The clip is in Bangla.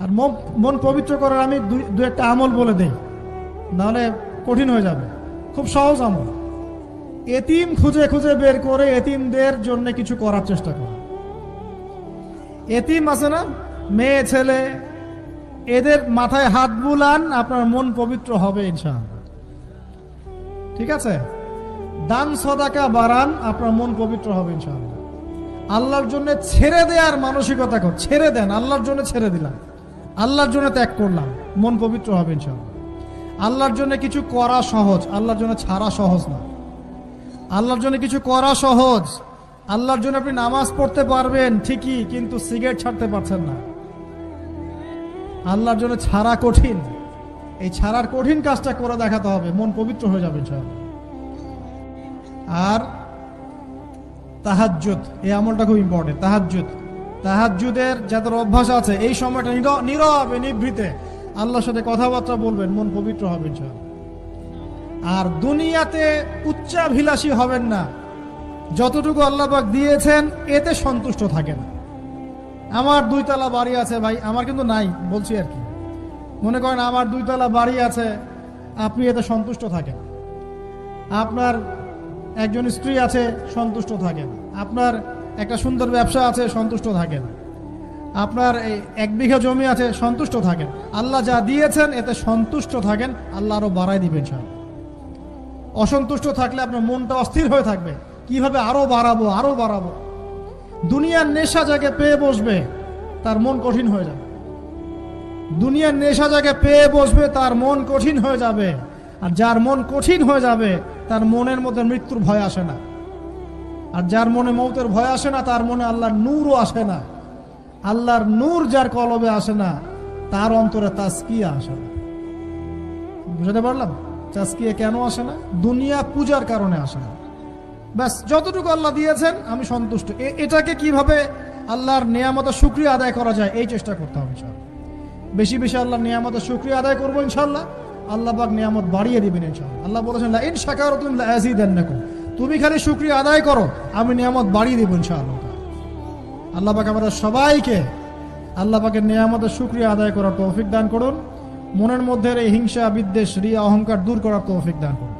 আর মন পবিত্র করার আমি দু একটা আমল বলে দেই, নাহলে কঠিন হয়ে যাবে। খুব সহজ আমল। এতিম খুঁজে খুঁজে বের করে এতিমদের জন্য কিছু করার চেষ্টা করো। এতিম আছে না, মেয়ে ছেলে, এদের মাথায় হাত বুলান, আপনার মন পবিত্র হবে ইনশাআল্লাহ। ঠিক আছে? দান সদাকা বাড়ান, আপনার মন পবিত্র হবে ইনশাআল্লাহ। আল্লাহর জন্য ছেড়ে দেওয়ার মানসিকতা কর, ছেড়ে দেন, আল্লাহর জন্য ছেড়ে দিলাম, আল্লাহর জন্য ত্যাগ করলাম, মন পবিত্র হবে ইনশাআল্লাহ। আল্লাহর জন্য কিছু করা সহজ, আল্লাহর জন্য ছাড়া সহজ না। আল্লাহর জন্য কিছু করা সহজ, আল্লাহর জন্য আপনি নামাজ পড়তে পারবেন ঠিকই, কিন্তু সিগারেট ছাড়তে পারছেন না। আল্লাহর জন্য ছাড়া কঠিন, এই ছাড়ার কঠিন কাজটা করে দেখাতে হবে, মন পবিত্র হয়ে যাবে ইনশাআল্লাহ। আর তাহাজ্জুদ, এই আমলটা খুব ইম্পর্টেন্ট। তাহাজ্জুদের যাদের অভ্যাস আছে, এই সময়টা নীরবে নিভৃতে আল্লাহর সাথে কথাবার্তা বলবেন, মন পবিত্র হবে ইনশাআল্লাহ। আর দুনিয়াতে উচ্চাভিলাষী হবেন না, যতটুকু আল্লাহ পাক দিয়েছেন এতে সন্তুষ্ট থাকেন। আমার 2 তলা বাড়ি আছে ভাই, আমার কিন্তু নাই, বলছি আর কি। মনে করেন আমার 2 তলা বাড়ি আছে, আপনি এতে সন্তুষ্ট থাকেন। আপনার একজন স্ত্রী আছে, সন্তুষ্ট থাকেন। আপনার একটা সুন্দর ব্যবসা আছে, সন্তুষ্ট থাকেন। আপনার 1 বিঘা জমি আছে, সন্তুষ্ট থাকেন। আল্লাহ যা দিয়েছেন এতে সন্তুষ্ট থাকেন, আল্লাহ আরো বাড়াই দিবেন ইনশাআল্লাহ। অসন্তুষ্ট থাকলে আপনার মনটা অস্থির হয়ে থাকবে, কিভাবে আরো বাড়াবো আরো বাড়াবো। দুনিয়ার নেশা যাকে পেয়ে বসবে তার মন কঠিন হয়ে যাবে। দুনিয়ার নেশা যাকে পেয়ে বসবে তার মন কঠিন হয়ে যাবে। আর যার মন কঠিন হয়ে যাবে তার মনের মধ্যে মৃত্যুর ভয় আসে না। আর যার মনে মৌতের ভয় আসে না, তার মনে আল্লাহর নূরও আসে না। আল্লাহর নূর যার কলবে আসে না, তার অন্তরে তাজকিয়া আসে না। বুঝতে পারলাম? তাজকিয়া কেন আসে না? দুনিয়া পূজার কারণে আসে না। ব্যাস, যতটুকু আল্লাহ দিয়েছেন আমি সন্তুষ্ট। এটাকে কিভাবে আল্লাহর নিয়ামতের শুকরিয়া আদায় করা যায়, এই চেষ্টা করতে হবে ইনশাআল্লাহ। বেশি বেশি আল্লাহর নিয়ামতের শুকরিয়া আদায় করবো ইনশাআল্লাহ, আল্লাহ পাক নিয়ামত বাড়িয়ে দিবেন ইনশাআল্লাহ। আল্লাহ বলেছেন, লা ইন শাকারতুম লা আযীদান্নাকুম, তুমি খালি শুকরিয়া আদায় করো, আমি নিয়ামত বাড়িয়ে দেব ইনশাআল্লাহ। আল্লাহ পাক আমাদের সবাইকে আল্লাহ পাকের নিয়ামতের শুকরিয়া আদায় করার তৌফিক দান করুন। মনের মধ্যে এই হিংসা, বিদ্বেষ, রিয়া, অহংকার দূর করার তৌফিক দান করুন।